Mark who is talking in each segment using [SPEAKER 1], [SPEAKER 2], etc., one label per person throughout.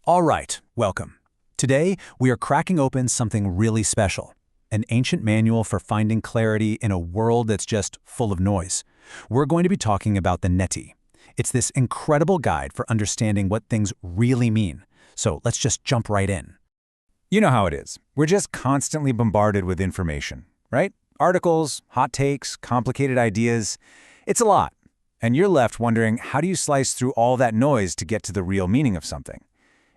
[SPEAKER 1] All right, welcome. Today, we are cracking open something really special, an ancient manual for finding clarity in a world that's just full of noise. We're going to be talking about the Netti. It's this incredible guide for understanding what things really mean. So let's just jump right in.
[SPEAKER 2] You know how it is. We're just constantly bombarded with information, right? Articles, hot takes, complicated ideas. It's a lot. And you're left wondering, how do you slice through all that noise to get to the real meaning of something?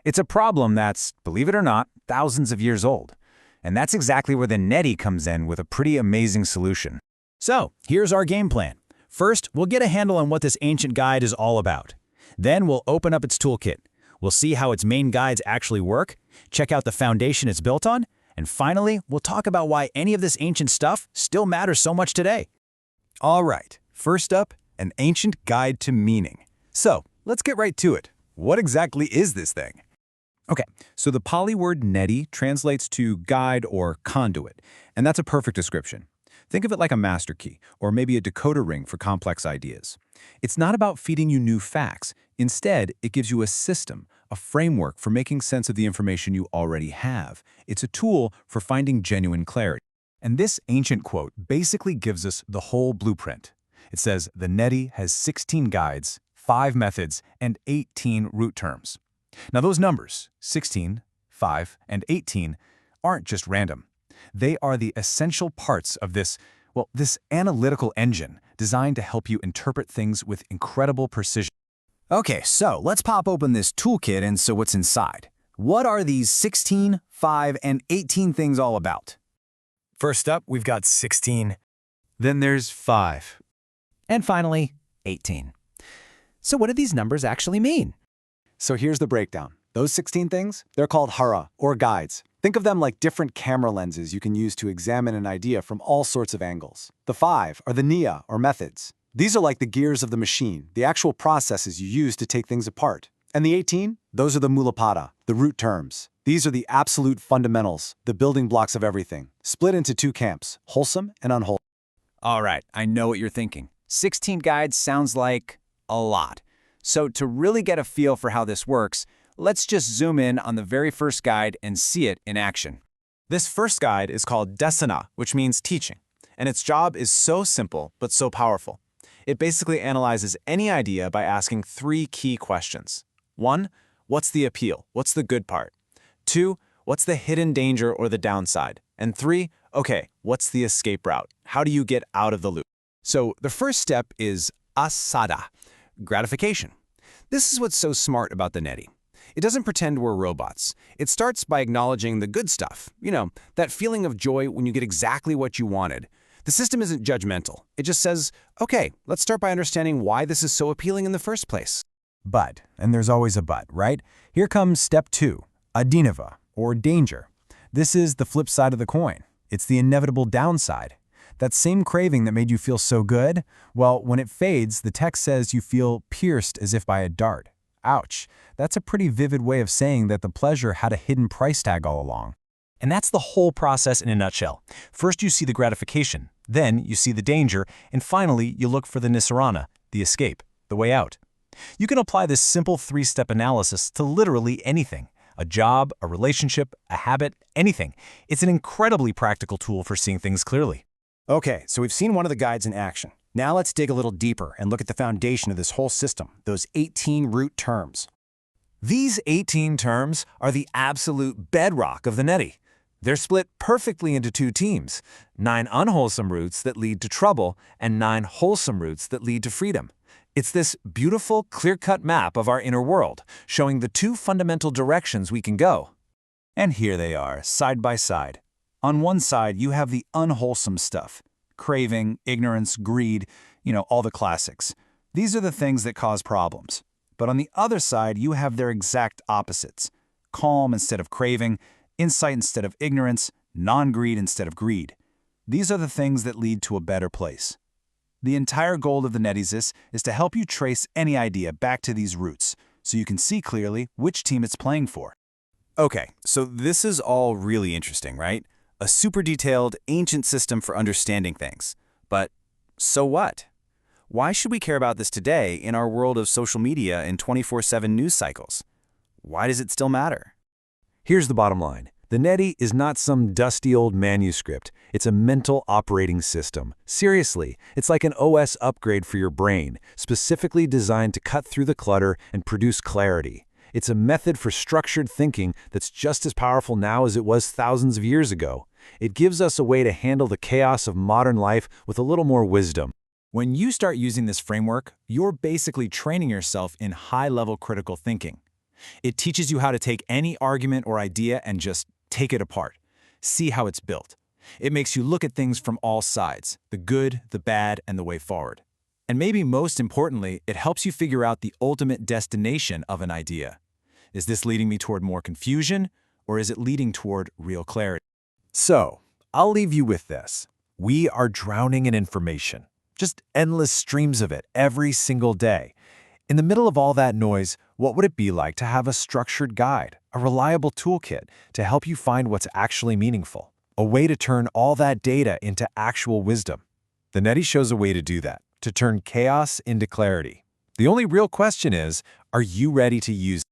[SPEAKER 2] It's a problem that's, believe it or not, thousands of years old. And that's exactly where the Netti comes in with a pretty amazing solution.
[SPEAKER 1] So, here's our game plan. First, we'll get a handle on what this ancient guide is all about. Then we'll open up its toolkit. We'll see how its main guides actually work, check out the foundation it's built on, and finally, we'll talk about why any of this ancient stuff still matters so much today.
[SPEAKER 2] All right, first up, an ancient guide to meaning. So, let's get right to it. What exactly is this thing? Okay, so the Pali word Netti translates to guide or conduit, and that's a perfect description. Think of it like a master key, or maybe a decoder ring for complex ideas. It's not about feeding you new facts. Instead, it gives you a system, a framework for making sense of the information you already have. It's a tool for finding genuine clarity. And this ancient quote basically gives us the whole blueprint. It says the Netti has 16 guides, 5 methods, and 18 root terms. Now those numbers, 16, 5, and 18, aren't just random. They are the essential parts of this analytical engine designed to help you interpret things with incredible precision.
[SPEAKER 1] Okay, so let's pop open this toolkit and see what's inside. What are these 16, 5, and 18 things all about?
[SPEAKER 2] First up, we've got 16. Then there's 5.
[SPEAKER 1] And finally, 18. So what do these numbers actually mean?
[SPEAKER 3] So here's the breakdown. Those 16 things, they're called hara, or guides. Think of them like different camera lenses you can use to examine an idea from all sorts of angles. The 5 are the niya, or methods. These are like the gears of the machine, the actual processes you use to take things apart. And the 18, those are the mulapada, the root terms. These are the absolute fundamentals, the building blocks of everything, split into 2 camps, wholesome and unwholesome.
[SPEAKER 1] All right, I know what you're thinking. 16 guides sounds like a lot. So to really get a feel for how this works, let's just zoom in on the very first guide and see it in action.
[SPEAKER 4] This first guide is called Desana, which means teaching, and its job is so simple but so powerful. It basically analyzes any idea by asking 3 key questions. 1, what's the appeal? What's the good part? 2, what's the hidden danger or the downside? And 3, okay, what's the escape route? How do you get out of the loop?
[SPEAKER 1] So the first step is asada, gratification. This is what's so smart about the Netti. It doesn't pretend we're robots. It starts by acknowledging the good stuff. You know, that feeling of joy when you get exactly what you wanted. The system isn't judgmental. It just says, okay, let's start by understanding why this is so appealing in the first place.
[SPEAKER 2] But, and there's always a but, right? Here comes step 2, adinava, or danger. This is the flip side of the coin. It's the inevitable downside. That same craving that made you feel so good, well, when it fades, the text says you feel pierced as if by a dart. Ouch. That's a pretty vivid way of saying that the pleasure had a hidden price tag all along.
[SPEAKER 5] And that's the whole process in a nutshell. First you see the gratification, then you see the danger, and finally you look for the nisarana, the escape, the way out. You can apply this simple 3-step analysis to literally anything. A job, a relationship, a habit, anything. It's an incredibly practical tool for seeing things clearly.
[SPEAKER 6] Okay, so we've seen one of the guides in action. Now let's dig a little deeper and look at the foundation of this whole system, those 18 root terms.
[SPEAKER 4] These 18 terms are the absolute bedrock of the Netti. They're split perfectly into 2 teams, 9 unwholesome roots that lead to trouble and 9 wholesome roots that lead to freedom. It's this beautiful, clear-cut map of our inner world, showing the 2 fundamental directions we can go.
[SPEAKER 2] And here they are, side by side. On one side, you have the unwholesome stuff. Craving, ignorance, greed, all the classics. These are the things that cause problems. But on the other side, you have their exact opposites. Calm instead of craving, insight instead of ignorance, non-greed instead of greed. These are the things that lead to a better place. The entire goal of the Nettis is to help you trace any idea back to these roots, so you can see clearly which team it's playing for.
[SPEAKER 4] Okay, so this is all really interesting, right? A super detailed, ancient system for understanding things. But so what? Why should we care about this today in our world of social media and 24/7 news cycles?
[SPEAKER 6] why does it still matter?
[SPEAKER 2] Here's the bottom line. The Netti is not some dusty old manuscript. It's a mental operating system. Seriously, it's like an OS upgrade for your brain, specifically designed to cut through the clutter and produce clarity. It's a method for structured thinking that's just as powerful now as it was thousands of years ago. It gives us a way to handle the chaos of modern life with a little more wisdom.
[SPEAKER 4] When you start using this framework, you're basically training yourself in high-level critical thinking. It teaches you how to take any argument or idea and just take it apart. See how it's built. It makes you look at things from all sides, the good, the bad, and the way forward. And maybe most importantly, it helps you figure out the ultimate destination of an idea. Is this leading me toward more confusion, or is it leading toward real clarity?
[SPEAKER 2] So, I'll leave you with this. We are drowning in information. Just endless streams of it every single day. In the middle of all that noise, what would it be like to have a structured guide, a reliable toolkit to help you find what's actually meaningful, a way to turn all that data into actual wisdom? The Netti shows a way to do that, to turn chaos into clarity. The only real question is, are you ready to use